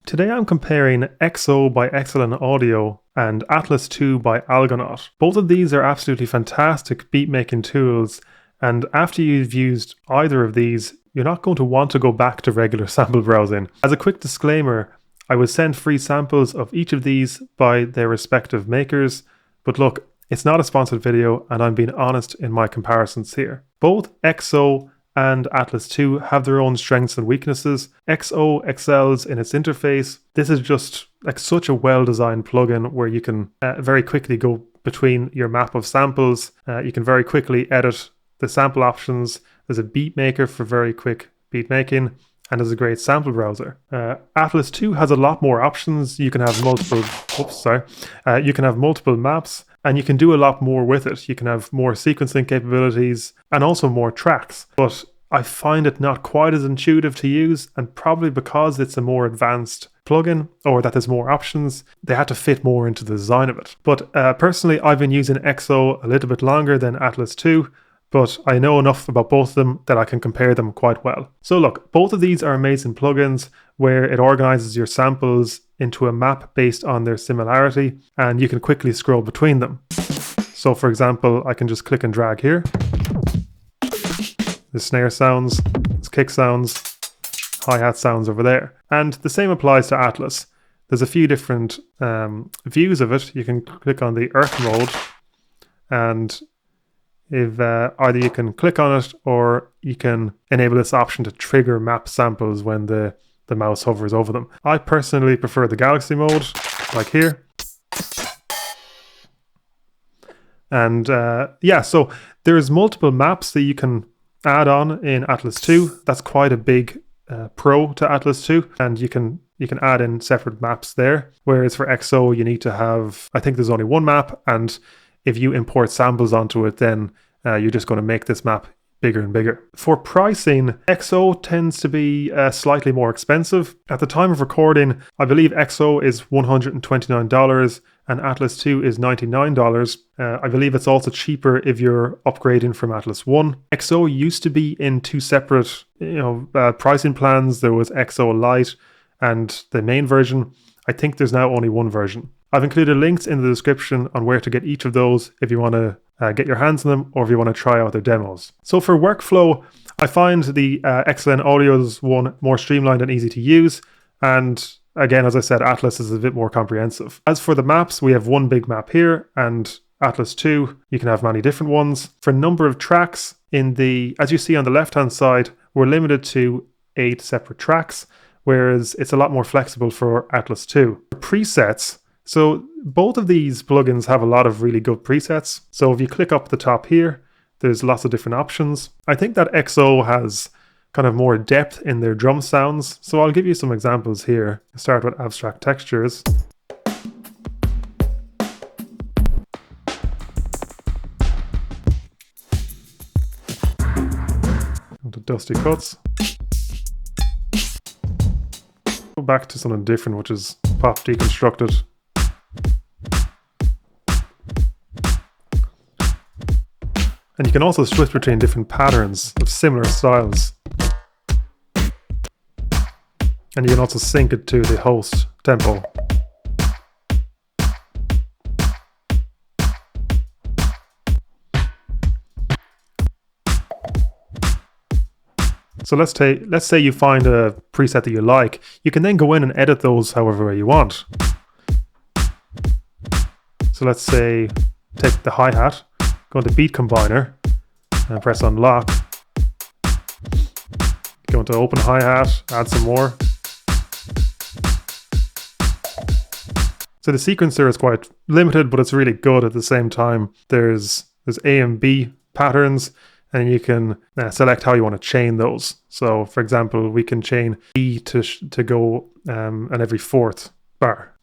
Today I'm comparing XO by Excellent Audio and Atlast 2 by Algonaut. Both of these are absolutely fantastic beat-making tools, and after you've used either of these, you're not going to want to go back to regular sample browsing. As a quick disclaimer, I was sent free samples of each of these by their respective makers, but look, it's not a sponsored video and I'm being honest in my comparisons here. Both XO and Atlast 2 have their own strengths and weaknesses. XO excels in its interface. This is just like such a well-designed plugin where you can very quickly go between your map of samples. You can very quickly edit the sample options. There's a beat maker for very quick beat making, and there's a great sample browser. Atlast 2 has a lot more options. You can have multiple, you can have multiple maps, and you can do a lot more with it. You can have more sequencing capabilities and also more tracks. But I find it not quite as intuitive to use, and probably because it's a more advanced plugin or that there's more options, they had to fit more into the design of it. But personally, I've been using XO a little bit longer than Atlast 2, but I know enough about both of them that I can compare them quite well. So look, both of these are amazing plugins where it organizes your samples into a map based on their similarity, and you can quickly scroll between them. So for example, I can just click and drag here. The snare sounds, there's kick sounds, hi-hat sounds over there. And the same applies to Atlas. There's a few different views of it. You can click on the earth mode, and if either you can click on it or you can enable this option to trigger map samples when the mouse hovers over them. I personally prefer the galaxy mode, like here. And yeah, so there's multiple maps that you can add on in Atlast 2. That's quite a big pro to Atlast 2, and you can add in separate maps there. Whereas for XO, you need to have, I think there's only one map, and if you import samples onto it, then you're just going to make this map bigger and bigger. For pricing, XO tends to be slightly more expensive. At the time of recording, I believe XO is $129 and Atlast 2 is $99. I believe it's also cheaper if you're upgrading from Atlast 1. XO used to be in two separate pricing plans. There was XO Lite and the main version. I think there's now only one version. I've included links in the description on where to get each of those if you want to get your hands on them or if you want to try out their demos. So for workflow, I find the Excellent Audio's one more streamlined and easy to use. And again, as I said, Atlas is a bit more comprehensive. As for the maps, we have one big map here, and Atlast 2, you can have many different ones. For number of tracks, as you see on the left-hand side, we're limited to 8 separate tracks, whereas it's a lot more flexible for Atlast 2. Presets. So both of these plugins have a lot of really good presets. So if you click up the top here, there's lots of different options. I think that XO has kind of more depth in their drum sounds. So I'll give you some examples here. I'll start with abstract textures. Onto dusty cuts. Go back to something different, which is pop deconstructed. And you can also switch between different patterns of similar styles. And you can also sync it to the host tempo. So let's say you find a preset that you like. You can then go in and edit those however way you want. So let's say take the hi-hat, go into Beat Combiner and press unlock. Go into open hi-hat, add some more. So the sequencer is quite limited, but it's really good at the same time. There's A and B patterns, and you can select how you want to chain those. So for example, we can chain B to go on every fourth bar.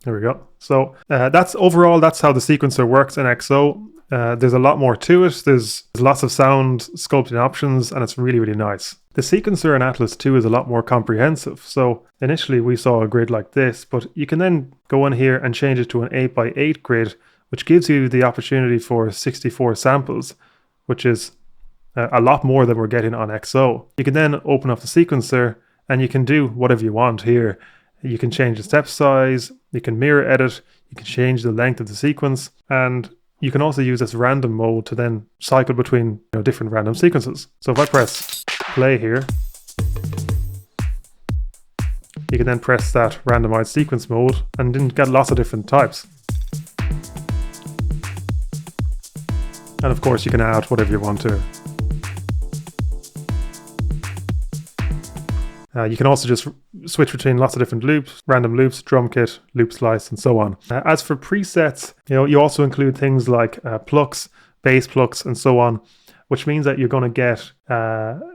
There we go. So that's how the sequencer works in XO. There's a lot more to it. There's lots of sound sculpting options, and it's really, really nice. The sequencer in Atlast 2 is a lot more comprehensive. So initially we saw a grid like this, but you can then go in here and change it to an 8x8 grid, which gives you the opportunity for 64 samples. which is a lot more than we're getting on XO. You can then open up the sequencer and you can do whatever you want here. You can change the step size, you can mirror edit, you can change the length of the sequence, and you can also use this random mode to then cycle between different random sequences. So if I press play here, you can then press that randomized sequence mode and then get lots of different types. And of course you can add whatever you want to. You can also just switch between lots of different loops, random loops, drum kit, loop slice, and so on. As for presets, you also include things like plucks, bass plucks, and so on, which means that you're going to get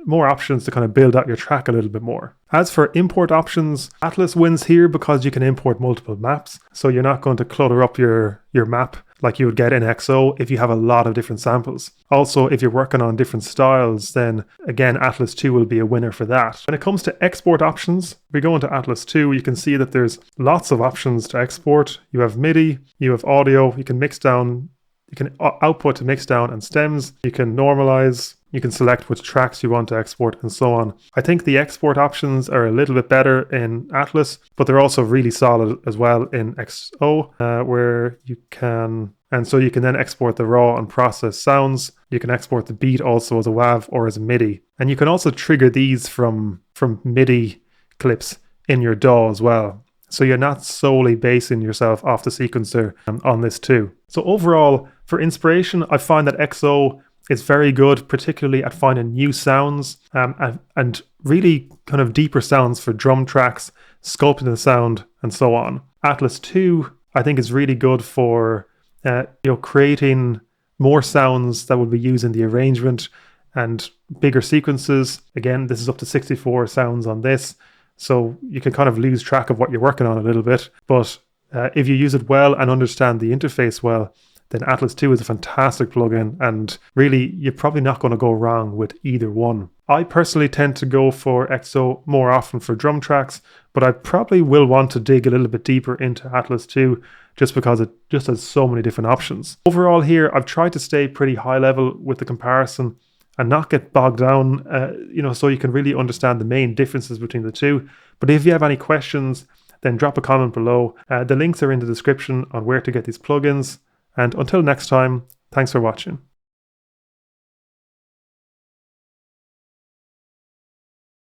more options to kind of build out your track a little bit more. As for import options, Atlast wins here because you can import multiple maps, so you're not going to clutter up your map like you would get in XO if you have a lot of different samples. Also, if you're working on different styles, then again, Atlast 2 will be a winner for that. When it comes to export options, if we go into Atlast 2, you can see that there's lots of options to export. You have MIDI, you have audio, you can mix down, you can output to mix down and stems, you can normalize, you can select which tracks you want to export, and so on. I think the export options are a little bit better in Atlast, but they're also really solid as well in XO, where you can, and so you can then export the raw and processed sounds. You can export the beat also as a WAV or as a MIDI. And you can also trigger these from MIDI clips in your DAW as well. So you're not solely basing yourself off the sequencer on this too. So overall, for inspiration, I find that XO is very good, particularly at finding new sounds and really kind of deeper sounds for drum tracks, sculpting the sound, and so on. Atlast 2, I think, is really good for creating more sounds that will be used in the arrangement and bigger sequences. Again, this is up to 64 sounds on this, so you can kind of lose track of what you're working on a little bit. But if you use it well and understand the interface well, then Atlast 2 is a fantastic plugin, and really you're probably not going to go wrong with either one. I personally tend to go for XO more often for drum tracks, but I probably will want to dig a little bit deeper into Atlast 2 just because it just has so many different options. Overall here, I've tried to stay pretty high level with the comparison and not get bogged down, so you can really understand the main differences between the two. But if you have any questions, then drop a comment below. The links are in the description on where to get these plugins. And until next time, thanks for watching.